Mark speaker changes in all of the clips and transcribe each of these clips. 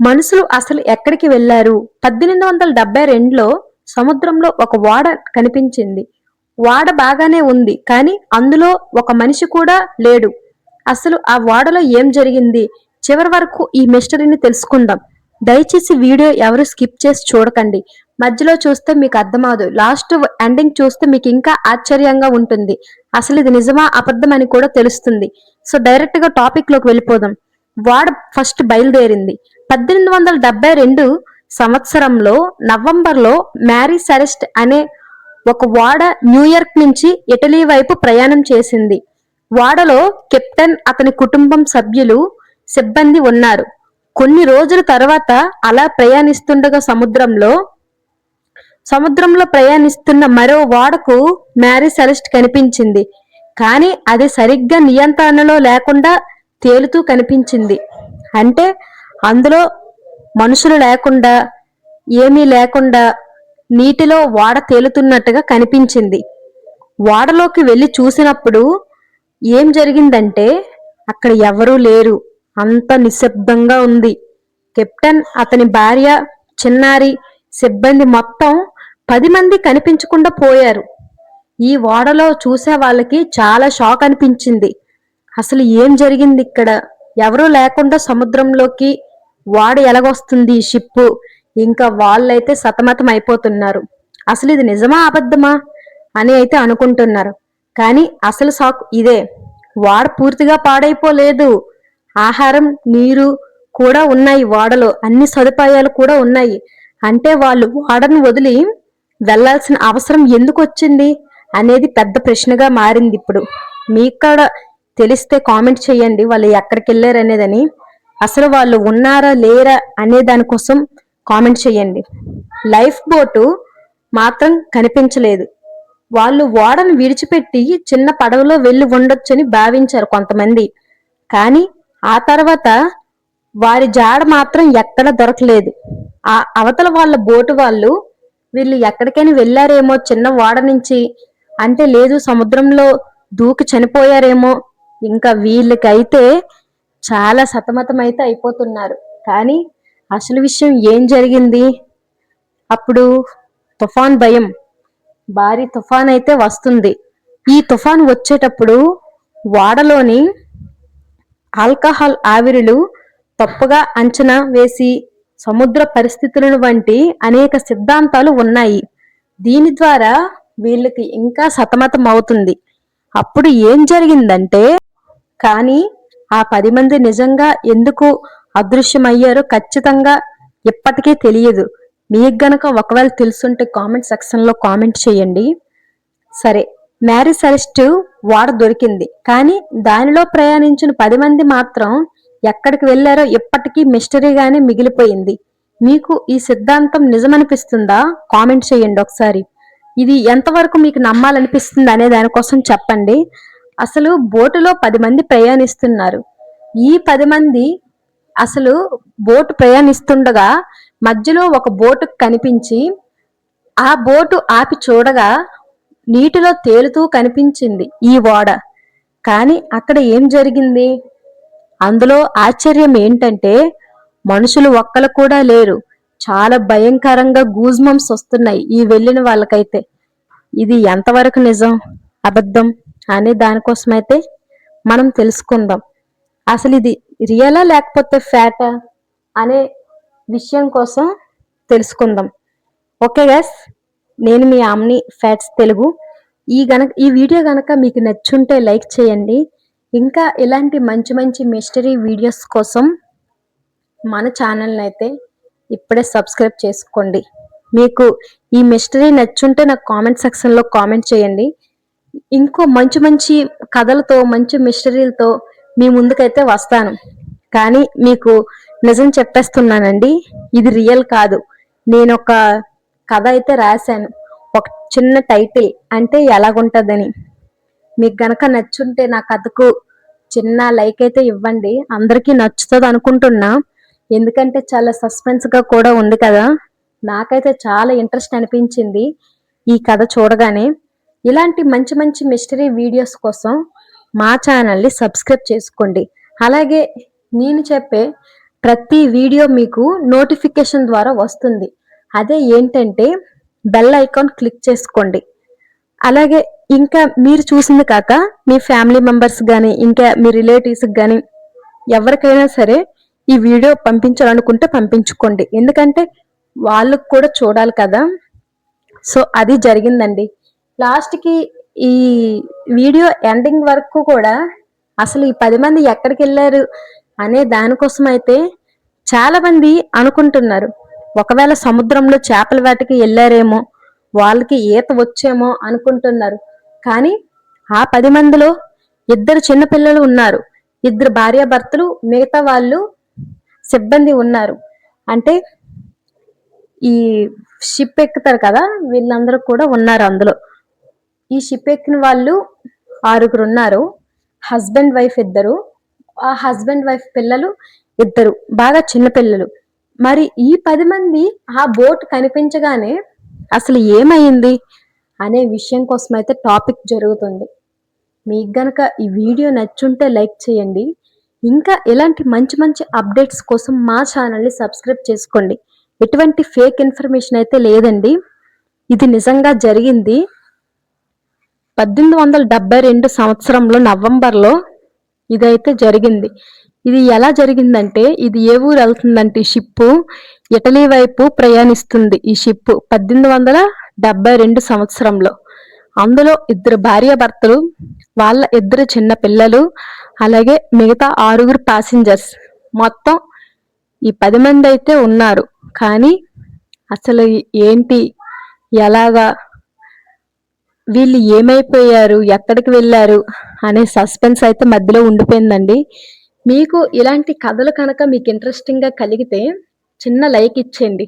Speaker 1: మనుషులు అసలు ఎక్కడికి వెళ్లారు? 1872లో సముద్రంలో ఒక ఓడ కనిపించింది. ఓడ బాగానే ఉంది. కానీ అందులో ఒక మనిషి కూడా లేడు. అసలు ఆ ఓడలో ఏం జరిగింది? చివరి వరకు ఈ మిస్టరీని తెలుసుకుందాం. దయచేసి వీడియో ఎవరు స్కిప్ చేసి చూడకండి. మధ్యలో చూస్తే మీకు అర్థమవదు. లాస్ట్ ఎండింగ్ చూస్తే మీకు ఇంకా ఆశ్చర్యంగా ఉంటుంది. అసలు ఇది నిజమా అబద్ధం అని కూడా తెలుస్తుంది. సో డైరెక్ట్ గా టాపిక్ లోకి వెళ్ళిపోదాం. ఓడ ఫస్ట్ బయలుదేరింది. 1872 సంవత్సరంలో నవంబర్లో మ్యారీ సెరెస్ట్ అనే ఒక ఓడ న్యూయార్క్ నుంచి ఇటలీ వైపు ప్రయాణం చేసింది. ఓడలో కెప్టెన్, అతని కుటుంబం సభ్యులు, సిబ్బంది ఉన్నారు. కొన్ని రోజుల తర్వాత అలా ప్రయాణిస్తుండగా సముద్రంలో ప్రయాణిస్తున్న మరో ఓడకు మ్యారీ సెరెస్ట్ కనిపించింది. కానీ అది సరిగ్గా నియంత్రణలో లేకుండా తేలుతూ కనిపించింది. అంటే అందులో మనుషులు లేకుండా, ఏమీ లేకుండా నీటిలో ఓడ తేలుతున్నట్టుగా కనిపించింది. ఓడలోకి వెళ్లి చూసినప్పుడు ఏం జరిగిందంటే అక్కడ ఎవరూ లేరు. అంత నిశ్శబ్దంగా ఉంది. కెప్టెన్, అతని భార్య, చిన్నారి, సిబ్బంది మొత్తం 10 మంది కనిపించకుండా పోయారు. ఈ ఓడలో చూసే వాళ్ళకి చాలా షాక్ అనిపించింది. అసలు ఏం జరిగింది ఇక్కడ? ఎవరూ లేకుండా సముద్రంలోకి ఓడ ఎలాగొస్తుంది ఈ షిప్పు? ఇంకా వాళ్ళైతే సతమతం అయిపోతున్నారు. అసలు ఇది నిజమా అబద్ధమా అని అయితే అనుకుంటున్నారు. కానీ అసలు షాక్ ఇదే. ఓడ పూర్తిగా పాడైపోలేదు. ఆహారం, నీరు కూడా ఉన్నాయి. ఓడలో అన్ని సదుపాయాలు కూడా ఉన్నాయి. అంటే వాళ్ళు ఓడను వదిలి వెళ్లాల్సిన అవసరం ఎందుకు వచ్చింది అనేది పెద్ద ప్రశ్నగా మారింది. ఇప్పుడు మీకు కూడా తెలిస్తే కామెంట్ చేయండి వాళ్ళు ఎక్కడికి వెళ్ళారు అనేదని. అసలు వాళ్ళు ఉన్నారా లేరా అనే దానికోసం కామెంట్ చేయండి. లైఫ్ బోటు మాత్రం కనిపించలేదు. వాళ్ళు ఓడను విడిచిపెట్టి చిన్న పడవలో వెళ్లి ఉండొచ్చని భావించారు కొంతమంది. కానీ ఆ తర్వాత వారి జాడ మాత్రం ఎక్కడ దొరకలేదు. ఆ అవతల వాళ్ళ బోటు వాళ్ళు వీళ్ళు ఎక్కడికైనా వెళ్ళారేమో చిన్న ఓడ నుంచి, అంటే లేదు సముద్రంలో దూకి చనిపోయారేమో. ఇంకా వీళ్ళకైతే చాలా సతమతం అయితే అయిపోతున్నారు. కానీ అసలు విషయం ఏం జరిగింది? అప్పుడు తుఫాన్ భయం, భారీ తుఫాన్ అయితే వస్తుంది. ఈ తుఫాన్ వచ్చేటప్పుడు ఓడలోని ఆల్కహాల్ ఆవిరులు తప్పుగా అంచనా వేసి సముద్ర పరిస్థితులను వంటి అనేక సిద్ధాంతాలు ఉన్నాయి. దీని ద్వారా వీళ్ళకి ఇంకా సతమతం అవుతుంది. అప్పుడు ఏం జరిగిందంటే, కానీ ఆ 10 మంది నిజంగా ఎందుకు అదృశ్యమయ్యారో ఖచ్చితంగా ఇప్పటికీ తెలియదు. మీకు గనక ఒకవేళ తెలుసుంటే కామెంట్ సెక్షన్ లో కామెంట్ చేయండి. సరే, మ్యారీ సెరెస్ట్ ఓడ దొరికింది. కానీ దానిలో ప్రయాణించిన 10 మంది మాత్రం ఎక్కడికి వెళ్లారో ఇప్పటికీ మిస్టరీగానే మిగిలిపోయింది. మీకు ఈ సిద్ధాంతం నిజమనిపిస్తుందా? కామెంట్ చేయండి ఒకసారి. ఇది ఎంతవరకు మీకు నమ్మాలనిపిస్తుంది అనే దానికోసం చెప్పండి. అసలు బోటులో 10 మంది ప్రయాణిస్తున్నారు. ఈ 10 మంది అసలు బోటు ప్రయాణిస్తుండగా మధ్యలో ఒక బోటు కనిపించి ఆ బోటు ఆపి చూడగా నీటిలో తేలుతూ కనిపించింది ఈ ఓడ. కానీ అక్కడ ఏం జరిగింది? అందులో ఆశ్చర్యం ఏంటంటే మనుషులు ఒక్కరు కూడా లేరు. చాలా భయంకరంగా గూజ్మంప్స్ వస్తున్నాయి ఈ వెళ్ళిన వాళ్ళకైతే. ఇది ఎంతవరకు నిజం అబద్ధం అనే దానికోసమైతే మనం తెలుసుకుందాం. అసలు ఇది రియలా లేకపోతే ఫ్యాటా అనే విషయం కోసం తెలుసుకుందాం. ఓకే గైస్, నేను మీ ఆమ్ని ఫ్యాట్స్ తెలుగు. ఈ వీడియో గనక మీకు నచ్చుంటే లైక్ చేయండి. ఇంకా ఇలాంటి మంచి మంచి మిస్టరీ వీడియోస్ కోసం మన ఛానల్ని అయితే ఇప్పుడే సబ్స్క్రైబ్ చేసుకోండి. మీకు ఈ మిస్టరీ నచ్చుంటే నాకు కామెంట్ సెక్షన్లో కామెంట్ చేయండి. ఇంకో మంచి మంచి కథలతో, మంచి మిస్టరీలతో మీ ముందుకైతే వస్తాను. కానీ మీకు నిజం చెప్పేస్తున్నానండి, ఇది రియల్ కాదు. నేను ఒక కథ అయితే రాశాను, ఒక చిన్న టైటిల్, అంటే ఎలాగుంటుందని. మీకు గనక నచ్చుంటే నా కథకు చిన్న లైక్ అయితే ఇవ్వండి. అందరికీ నచ్చుతుంది అనుకుంటున్నా, ఎందుకంటే చాలా సస్పెన్స్గా కూడా ఉంది కదా. నాకైతే చాలా ఇంట్రెస్ట్ అనిపించింది ఈ కథ చూడగానే. ఇలాంటి మంచి మంచి మిస్టరీ వీడియోస్ కోసం మా ఛానల్ని సబ్స్క్రైబ్ చేసుకోండి. అలాగే నేను చెప్పే ప్రతి వీడియో మీకు నోటిఫికేషన్ ద్వారా వస్తుంది. అదే ఏంటంటే బెల్ ఐకాన్ క్లిక్ చేసుకోండి. అలాగే ఇంకా మీరు చూసింది కాక మీ ఫ్యామిలీ మెంబర్స్ కానీ ఇంకా మీ రిలేటివ్స్కి కానీ ఎవరికైనా సరే ఈ వీడియో పంపించాలనుకుంటే పంపించుకోండి. ఎందుకంటే వాళ్ళకు కూడా చూడాలి కదా. సో అది జరిగిందండి. లాస్ట్కి ఈ వీడియో ఎండింగ్ వరకు కూడా అసలు ఈ 10 మంది ఎక్కడికి వెళ్ళారు అనే దానికోసం అయితే చాలా మంది అనుకుంటున్నారు. ఒకవేళ సముద్రంలో చేపల వేటకి వెళ్ళారేమో, వాళ్ళకి ఈత వచ్చేమో అనుకుంటున్నారు. కానీ ఆ 10 మందిలో 2 చిన్నపిల్లలు ఉన్నారు, 2 భార్యాభర్తలు, మిగతా వాళ్ళు సిబ్బంది ఉన్నారు. అంటే ఈ షిప్ ఎక్కుతారు కదా, వీళ్ళందరూ కూడా ఉన్నారు అందులో. ఈ షిప్ ఎక్కిన వాళ్ళు 6 ఉన్నారు. హస్బెండ్ వైఫ్ 2, ఆ హస్బెండ్ వైఫ్ పిల్లలు 2, బాగా చిన్న పిల్లలు. మరి ఈ 10 మంది ఆ బోట్ కనిపించగానే అసలు ఏమైంది అనే విషయం కోసం అయితే టాపిక్ జరుగుతుంది. మీకు గనక ఈ వీడియో నచ్చుంటే లైక్ చేయండి. ఇంకా ఇలాంటి మంచి మంచి అప్డేట్స్ కోసం మా ఛానల్ని సబ్స్క్రైబ్ చేసుకోండి. ఎటువంటి ఫేక్ ఇన్ఫర్మేషన్ అయితే లేదండి, ఇది నిజంగా జరిగింది. 1872 సంవత్సరంలో నవంబర్లో ఇదైతే జరిగింది. ఇది ఎలా జరిగిందంటే, ఇది ఏ ఊరు వెళ్తుందంటే షిప్పు ఇటలీ వైపు ప్రయాణిస్తుంది. ఈ షిప్పు 1872 సంవత్సరంలో. అందులో 2 భార్యాభర్తలు, వాళ్ళ 2 చిన్న పిల్లలు, అలాగే మిగతా 6 ప్యాసింజర్స్, మొత్తం ఈ 10 మంది అయితే ఉన్నారు. కానీ అసలు ఏంటి, ఎలాగా, వీళ్ళు ఏమైపోయారు, ఎక్కడికి వెళ్ళారు అనే సస్పెన్స్ అయితే మధ్యలో ఉండిపోయిందండి. మీకు ఇలాంటి కథలు కనుక మీకు ఇంట్రెస్టింగ్గా కలిగితే చిన్న లైక్ ఇచ్చేయండి.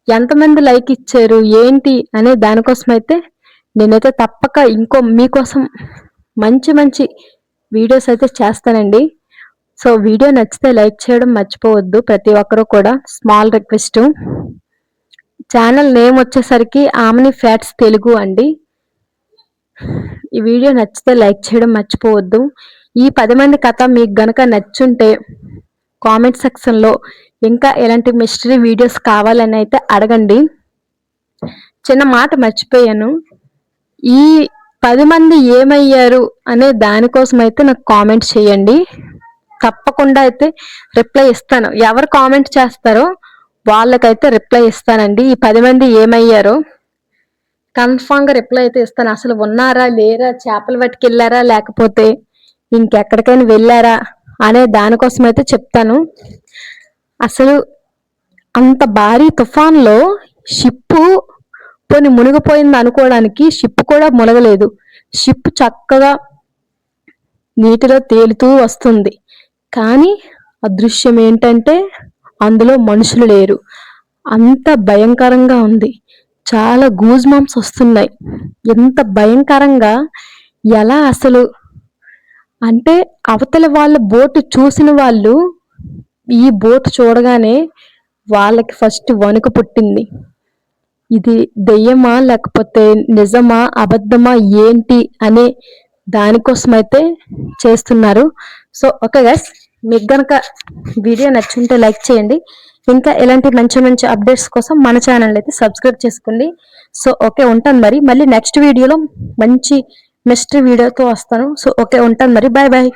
Speaker 1: ఎంతమంది లైక్ ఇచ్చారు ఏంటి అనే దానికోసం అయితే నేనైతే తప్పక ఇంకో మీకోసం మంచి మంచి వీడియోస్ అయితే చేస్తానండి. సో వీడియో నచ్చితే లైక్ చేయడం మర్చిపోవద్దు ప్రతి ఒక్కరూ కూడా. Small request. ఛానల్ నేమ్ వచ్చేసరికి ఆమ్ని ఫ్యాట్స్ తెలుగు అండి. ఈ వీడియో నచ్చితే లైక్ చేయడం మర్చిపోవద్దు. ఈ 10 మంది కథ మీకు గనక నచ్చుంటే కామెంట్ సెక్షన్లో ఇంకా ఎలాంటి మిస్టరీ వీడియోస్ కావాలని అయితే అడగండి. చిన్న మాట మర్చిపోయాను, ఈ 10 మంది ఏమయ్యారు అనే దానికోసం అయితే నాకు కామెంట్ చేయండి. తప్పకుండా అయితే రిప్లై ఇస్తాను. ఎవరు కామెంట్ చేస్తారో వాళ్ళకైతే రిప్లై ఇస్తానండి. ఈ 10 మంది ఏమయ్యారో కన్ఫామ్గా రిప్లై అయితే ఇస్తాను. అసలు ఉన్నారా లేరా, చేపలు పట్టుకెళ్ళారా లేకపోతే ఇంకెక్కడికైనా వెళ్ళారా అనే దానికోసం అయితే చెప్తాను. అసలు అంత భారీ తుఫాన్లో షిప్పు పోని మునిగిపోయింది అనుకోవడానికి షిప్ కూడా మునగలేదు. షిప్ చక్కగా నీటిలో తేలుతూ వస్తుంది. కానీ అదృశ్యం ఏంటంటే అందులో మనుషులు లేరు. అంత భయంకరంగా ఉంది. చాలా గూజ్ బంప్స్ వస్తున్నాయి. ఎంత భయంకరంగా, ఎలా అసలు అంటే అవతల వాళ్ళ బోటు చూసిన వాళ్ళు ఈ బోటు చూడగానే వాళ్ళకి ఫస్ట్ వణుకు పుట్టింది. ఇది దెయ్యమా లేకపోతే నిజమా అబద్ధమా ఏంటి అనే దానికోసం అయితే చేస్తున్నారు. సో ఓకే గైస్, మీకు గనక వీడియో నచ్చుంటే లైక్ చేయండి. ఇంకా ఇలాంటి మంచి మంచి అప్డేట్స్ కోసం మన ఛానల్ అయితే సబ్స్క్రైబ్ చేసుకోండి. సో ఓకే, ఉంటాను మరి. మళ్ళీ నెక్స్ట్ వీడియోలో మంచి మిస్టరీ వీడియోతో వస్తాను. సో ఓకే, ఉంటాను మరి. Bye bye.